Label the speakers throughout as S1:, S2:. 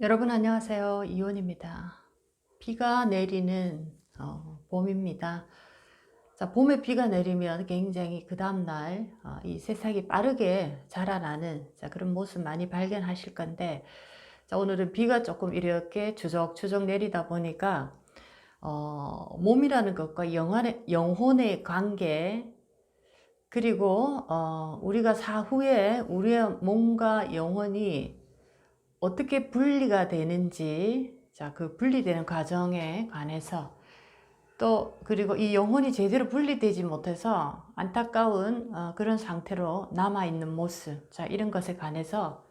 S1: 여러분 안녕하세요. 이온입니다. 비가 내리는 봄입니다. 자, 봄에 비가 내리면 굉장히 그 다음날 이 새싹이 빠르게 자라나는 그런 모습 많이 발견하실 건데, 자, 오늘은 비가 조금 이렇게 추적추적 내리다 보니까 몸이라는 것과 영혼의 관계, 그리고 우리가 사후에 우리의 몸과 영혼이 어떻게 분리가 되는지, 자, 그 분리되는 과정에 관해서, 또 그리고 이 영혼이 제대로 분리되지 못해서 안타까운 그런 상태로 남아있는 모습, 자, 이런 것에 관해서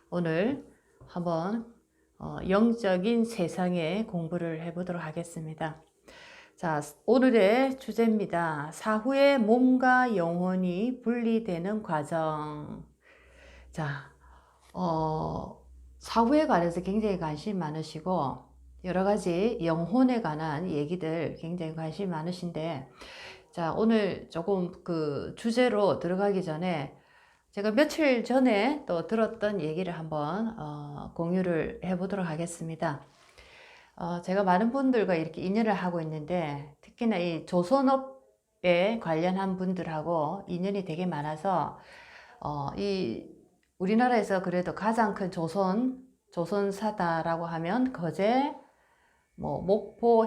S1: 오늘 한번 영적인 세상에 공부를 해보도록 하겠습니다. 자, 오늘의 주제입니다. 사후에 몸과 영혼이 분리되는 과정. 자, 사후에 관해서 굉장히 관심 많으시고, 여러 가지 영혼에 관한 얘기들 굉장히 관심 많으신데, 자, 오늘 조금 그 주제로 들어가기 전에 제가 며칠 전에 또 들었던 얘기를 한번 공유를 해보도록 하겠습니다. 제가 많은 분들과 이렇게 인연을 하고 있는데, 특히나 이 조선업에 관련한 분들하고 인연이 되게 많아서 이 우리나라에서 그래도 가장 큰 조선사다라고 하면 거제, 뭐 목포,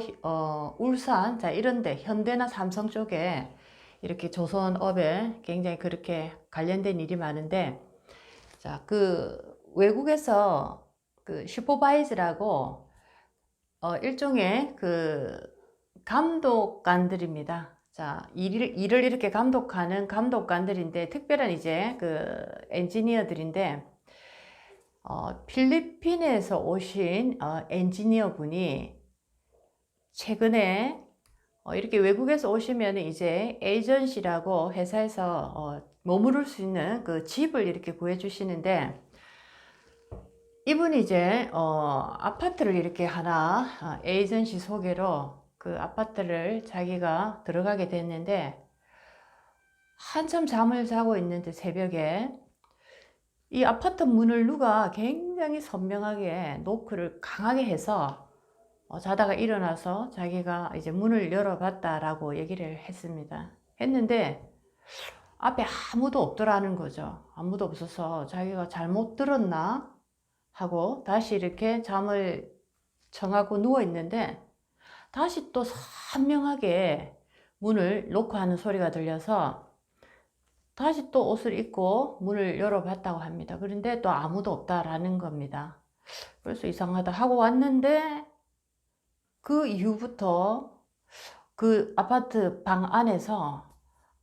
S1: 울산, 자, 이런데 현대나 삼성 쪽에 이렇게 조선업에 굉장히 그렇게 관련된 일이 많은데, 자, 그 외국에서 그 슈퍼바이즈라고 일종의 그 감독관들입니다. 자, 일을 이렇게 감독하는 감독관들인데, 특별한 이제 그 엔지니어들인데, 필리핀에서 오신 엔지니어 분이 최근에 이렇게 외국에서 오시면 이제 에이전시라고 회사에서 머무를 수 있는 그 집을 이렇게 구해 주시는데, 이분이 이제 아파트를 이렇게 하나 에이전시 소개로 그 아파트를 자기가 들어가게 됐는데, 한참 잠을 자고 있는데 새벽에 이 아파트 문을 누가 굉장히 선명하게 노크를 강하게 해서 자다가 일어나서 자기가 이제 문을 열어봤다라고 얘기를 했는데 앞에 아무도 없더라는 거죠. 아무도 없어서 자기가 잘못 들었나 하고 다시 이렇게 잠을 청하고 누워 있는데, 다시 또 선명하게 문을 놓고 하는 소리가 들려서 다시 또 옷을 입고 문을 열어봤다고 합니다. 그런데 또 아무도 없다라는 겁니다. 그래서 이상하다 하고 왔는데, 그 이후부터 그 아파트 방 안에서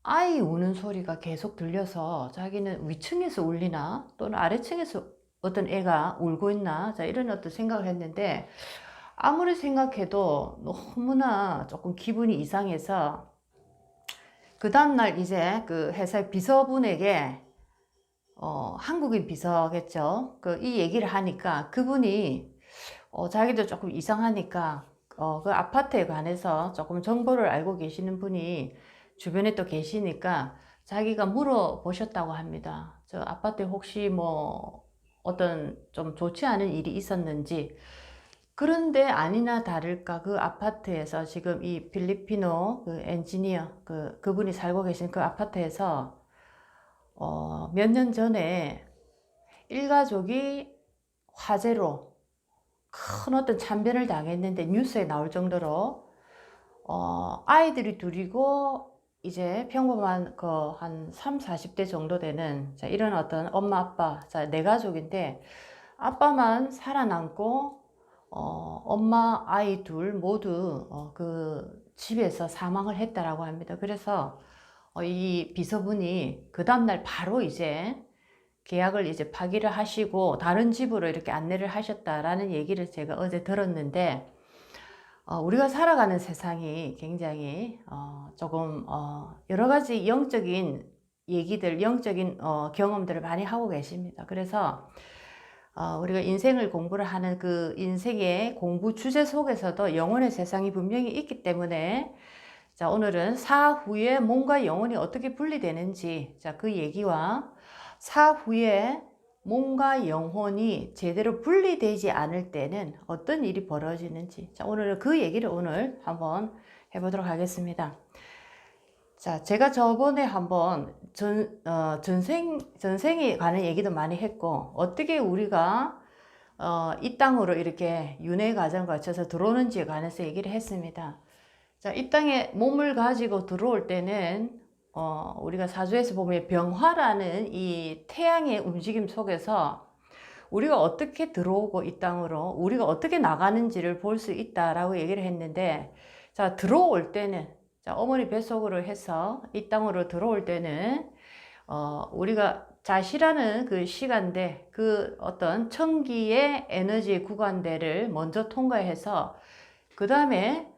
S1: 아이 우는 소리가 계속 들려서 자기는 위층에서 울리나 또는 아래층에서 어떤 애가 울고 있나, 자, 이런 어떤 생각을 했는데, 아무리 생각해도 너무나 조금 기분이 이상해서 그 다음날 이제 그 회사 비서분에게 한국인 비서겠죠. 이 얘기를 하니까 그분이 자기도 조금 이상하니까 그 아파트에 관해서 조금 정보를 알고 계시는 분이 주변에 또 계시니까 자기가 물어보셨다고 합니다. 저 아파트에 혹시 뭐 어떤 좀 좋지 않은 일이 있었는지. 그런데 아니나 다를까 그 아파트에서 지금 이 필리피노 그 엔지니어 그분이 살고 계신 그 아파트에서 몇 년 전에 일가족이 화재로 큰 어떤 참변을 당했는데, 뉴스에 나올 정도로 아이들이 둘이고 이제 평범한 그 한 3, 40대 정도 되는, 자, 이런 어떤 엄마 아빠, 자, 네 가족인데 아빠만 살아남고 엄마 아이 둘 모두 그 집에서 사망을 했다라고 합니다. 그래서 이 비서분이 그 다음날 바로 이제 계약을 이제 파기를 하시고 다른 집으로 이렇게 안내를 하셨다라는 얘기를 제가 어제 들었는데, 우리가 살아가는 세상이 굉장히 조금 여러 가지 영적인 얘기들, 영적인 경험들을 많이 하고 계십니다. 그래서 우리가 인생을 공부를 하는 그 인생의 공부 주제 속에서도 영혼의 세상이 분명히 있기 때문에, 자, 오늘은 사후에 몸과 영혼이 어떻게 분리되는지, 자, 그 얘기와 사후에 몸과 영혼이 제대로 분리되지 않을 때는 어떤 일이 벌어지는지, 자, 오늘은 그 얘기를 오늘 한번 해보도록 하겠습니다. 자, 제가 저번에 한번 전생에 관한 얘기도 많이 했고, 어떻게 우리가 이 땅으로 이렇게 윤회 과정을 거쳐서 들어오는지에 관해서 얘기를 했습니다. 자, 이 땅에 몸을 가지고 들어올 때는 우리가 사주에서 보면 병화라는 이 태양의 움직임 속에서 우리가 어떻게 들어오고 이 땅으로 우리가 어떻게 나가는지를 볼 수 있다라고 얘기를 했는데, 자, 들어올 때는, 자, 어머니 뱃속으로 해서 이 땅으로 들어올 때는 우리가 자시라는 그 시간대, 그 어떤 천기의 에너지 구간대를 먼저 통과해서 그 다음에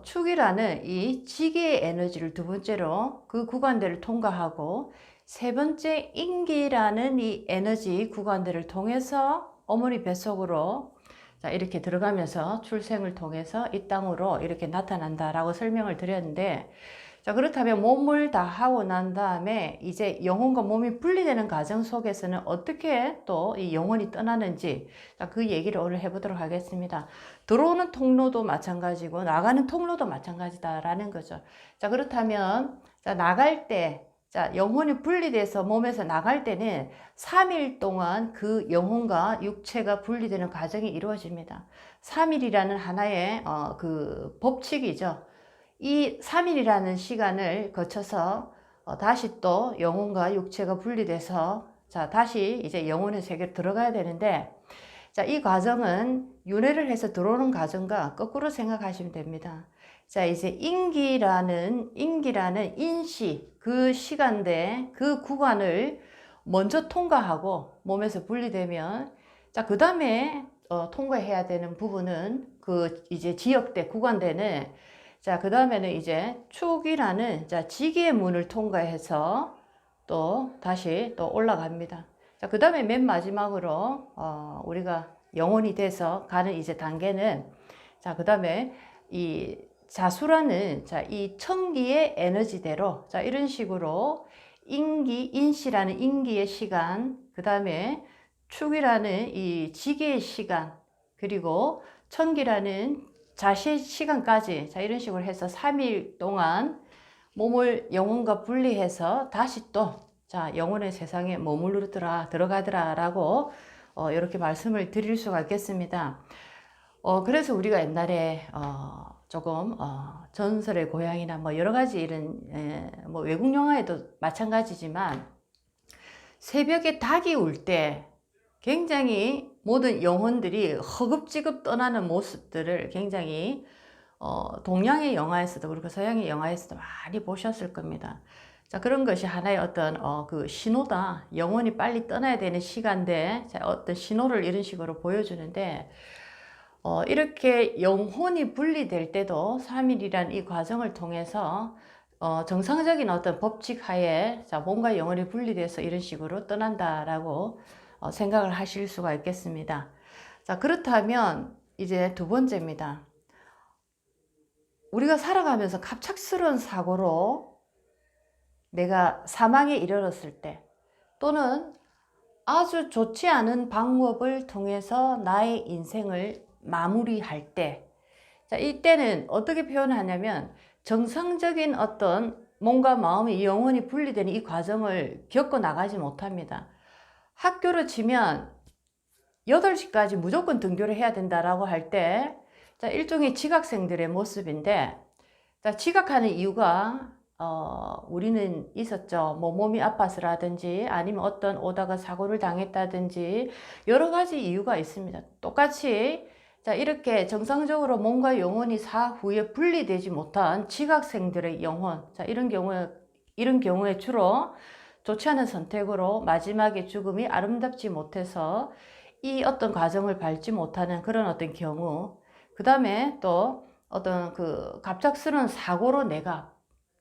S1: 축이라는 이 지기의 에너지를 두 번째로 그 구간대를 통과하고, 세 번째 인기라는 이 에너지 구간대를 통해서 어머니 뱃속으로 자, 이렇게 들어가면서 출생을 통해서 이 땅으로 이렇게 나타난다라고 설명을 드렸는데, 자, 그렇다면 몸을 다 하고 난 다음에 이제 영혼과 몸이 분리되는 과정 속에서는 어떻게 또 이 영혼이 떠나는지, 자, 그 얘기를 오늘 해보도록 하겠습니다. 들어오는 통로도 마찬가지고 나가는 통로도 마찬가지다라는 거죠. 자, 그렇다면 자, 나갈 때, 자, 영혼이 분리돼서 몸에서 나갈 때는 3일 동안 그 영혼과 육체가 분리되는 과정이 이루어집니다. 3일이라는 하나의 그 법칙이죠. 이 3일이라는 시간을 거쳐서 다시 또 영혼과 육체가 분리돼서 자, 다시 이제 영혼의 세계로 들어가야 되는데, 자, 이 과정은 윤회를 해서 들어오는 과정과 거꾸로 생각하시면 됩니다. 자, 이제 인기라는 인시, 그 시간대, 그 구간을 먼저 통과하고 몸에서 분리되면, 자, 그 다음에 통과해야 되는 부분은 그 이제 지역대, 구간대는, 자, 그 다음에는 이제 축이라는 자, 지기의 문을 통과해서 또 다시 또 올라갑니다. 자, 그 다음에 맨 마지막으로 우리가 영혼이 돼서 가는 이제 단계는, 자, 그 다음에 이 자수라는 자, 이 천기의 에너지대로 자, 이런 식으로 인시라는 인기의 시간, 그 다음에 축이라는 이 지기의 시간, 그리고 천기라는 자시의 시간까지, 자, 이런 식으로 해서 3일 동안 몸을 영혼과 분리해서 다시 또 자, 영혼의 세상에 들어가더라 라고 이렇게 말씀을 드릴 수가 있겠습니다. 그래서 우리가 옛날에 조금 전설의 고향이나 뭐 여러 가지 이런 뭐 외국 영화에도 마찬가지지만, 새벽에 닭이 울 때 굉장히 모든 영혼들이 허겁지겁 떠나는 모습들을 굉장히 동양의 영화에서도 그렇고 서양의 영화에서도 많이 보셨을 겁니다. 자, 그런 것이 하나의 어떤 그 신호다. 영혼이 빨리 떠나야 되는 시간대, 자, 어떤 신호를 이런 식으로 보여주는데, 이렇게 영혼이 분리될 때도 3일이란 이 과정을 통해서 정상적인 어떤 법칙 하에 자, 몸과 영혼이 분리돼서 이런 식으로 떠난다라고 생각을 하실 수가 있겠습니다. 자, 그렇다면 이제 두 번째입니다. 우리가 살아가면서 갑작스러운 사고로 내가 사망에 이르렀을 때, 또는 아주 좋지 않은 방법을 통해서 나의 인생을 마무리할 때, 자, 이때는 어떻게 표현하냐면, 정상적인 어떤 몸과 마음이 영혼이 분리되는 이 과정을 겪어 나가지 못합니다. 학교로 치면 8시까지 무조건 등교를 해야 된다라고 할 때, 자, 일종의 지각생들의 모습인데, 자, 지각하는 이유가 우리는 있었죠. 뭐 몸이 아파서라든지 아니면 어떤 오다가 사고를 당했다든지 여러 가지 이유가 있습니다. 똑같이 자, 이렇게 정상적으로 몸과 영혼이 사후에 분리되지 못한 지각생들의 영혼, 자, 이런 경우에 주로 좋지 않은 선택으로 마지막에 죽음이 아름답지 못해서 이 어떤 과정을 밟지 못하는 그런 어떤 경우, 그 다음에 또 어떤 그 갑작스러운 사고로 내가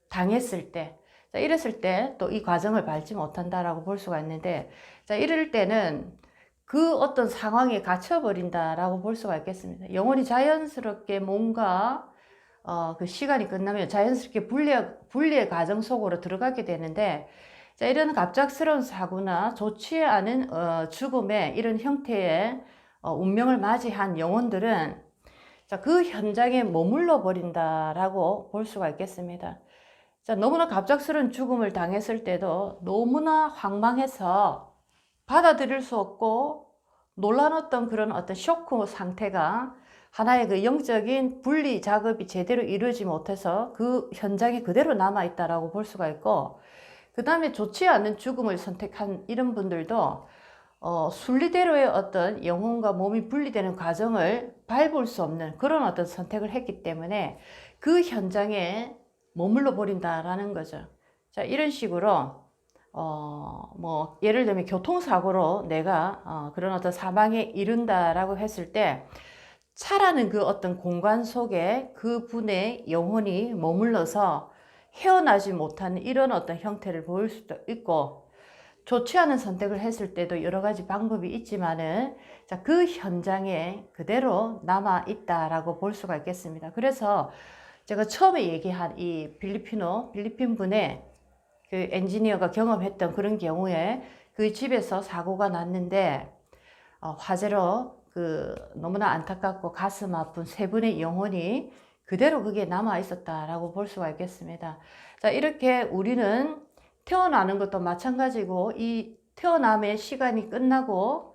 S1: 당했을 때, 자, 이랬을 때 또 이 과정을 밟지 못한다라고 볼 수가 있는데, 자, 이럴 때는 그 어떤 상황에 갇혀버린다라고 볼 수가 있겠습니다. 영혼이 자연스럽게 뭔가 그 시간이 끝나면 자연스럽게 분리의 과정 속으로 들어가게 되는데, 자, 이런 갑작스러운 사고나 좋지 않은 죽음의 이런 형태의 운명을 맞이한 영혼들은 자, 그 현장에 머물러 버린다라고 볼 수가 있겠습니다. 자, 너무나 갑작스러운 죽음을 당했을 때도 너무나 황망해서 받아들일 수 없고 놀라웠던 그런 어떤 쇼크 상태가 하나의 그 영적인 분리 작업이 제대로 이루어지지 못해서 그 현장에 그대로 남아있다라고 볼 수가 있고, 그 다음에 좋지 않은 죽음을 선택한 이런 분들도 순리대로의 어떤 영혼과 몸이 분리되는 과정을 밟을 수 없는 그런 어떤 선택을 했기 때문에 그 현장에 머물러 버린다라는 거죠. 자, 이런 식으로 뭐 예를 들면 교통사고로 내가 그런 어떤 사망에 이른다라고 했을 때 차라는 그 어떤 공간 속에 그 분의 영혼이 머물러서 헤어나지 못하는 이런 어떤 형태를 보일 수도 있고, 좋지 않은 선택을 했을 때도 여러 가지 방법이 있지만은 자, 그 현장에 그대로 남아 있다라고 볼 수가 있겠습니다. 그래서 제가 처음에 얘기한 이 필리핀 분의 그 엔지니어가 경험했던 그런 경우에 그 집에서 사고가 났는데 화재로 그 너무나 안타깝고 가슴 아픈 세 분의 영혼이 그대로 그게 남아 있었다라고 볼 수가 있겠습니다. 자, 이렇게 우리는 태어나는 것도 마찬가지고 이 태어남의 시간이 끝나고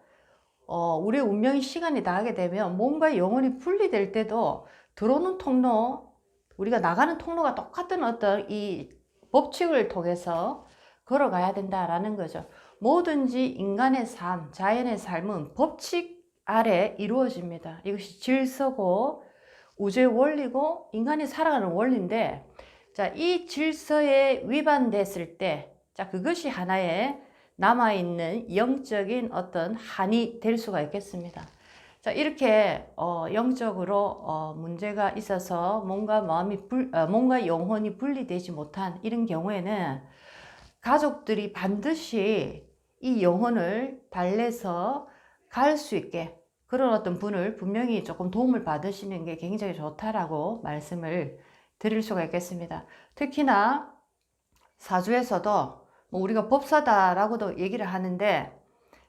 S1: 우리의 운명의 시간이 다하게 되면 몸과 영혼이 분리될 때도 들어오는 통로, 우리가 나가는 통로가 똑같은 어떤 이 법칙을 통해서 걸어가야 된다라는 거죠. 뭐든지 인간의 삶, 자연의 삶은 법칙 아래 이루어집니다. 이것이 질서고 우주의 원리고 인간이 살아가는 원리인데, 자, 이 질서에 위반됐을 때, 자, 그것이 하나의 남아있는 영적인 어떤 한이 될 수가 있겠습니다. 자, 이렇게 영적으로 문제가 있어서 몸과 영혼이 분리되지 못한 이런 경우에는 가족들이 반드시 이 영혼을 달래서 갈 수 있게 그런 어떤 분을 분명히 조금 도움을 받으시는 게 굉장히 좋다라고 말씀을 드릴 수가 있겠습니다. 특히나 사주에서도 뭐 우리가 법사다라고도 얘기를 하는데,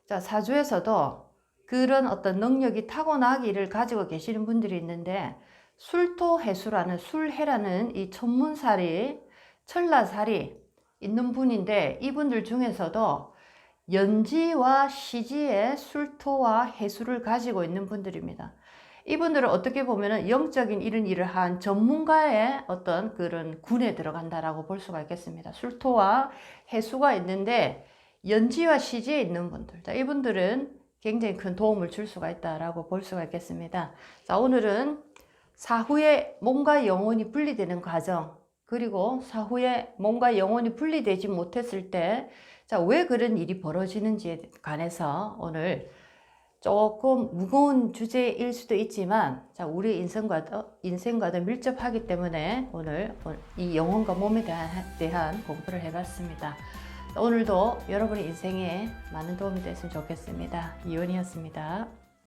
S1: 자, 사주에서도 그런 어떤 능력이 타고나기를 가지고 계시는 분들이 있는데, 술토해수라는 술해라는 이 천문살이 천라살이 있는 분인데, 이분들 중에서도 연지와 시지의 술토와 해수를 가지고 있는 분들입니다. 이분들은 어떻게 보면은 영적인 이런 일을 한 전문가의 어떤 그런 군에 들어간다라고 볼 수가 있겠습니다. 술토와 해수가 있는데 연지와 시지에 있는 분들, 자, 이분들은 굉장히 큰 도움을 줄 수가 있다라고 볼 수가 있겠습니다. 자, 오늘은 사후에 몸과 영혼이 분리되는 과정, 그리고 사후에 몸과 영혼이 분리되지 못했을 때, 자, 왜 그런 일이 벌어지는지에 관해서 오늘 조금 무거운 주제일 수도 있지만, 자, 우리 인생과도 밀접하기 때문에 오늘 이 영혼과 몸에 대한 공부를 해봤습니다. 오늘도 여러분의 인생에 많은 도움이 됐으면 좋겠습니다. 이온이었습니다.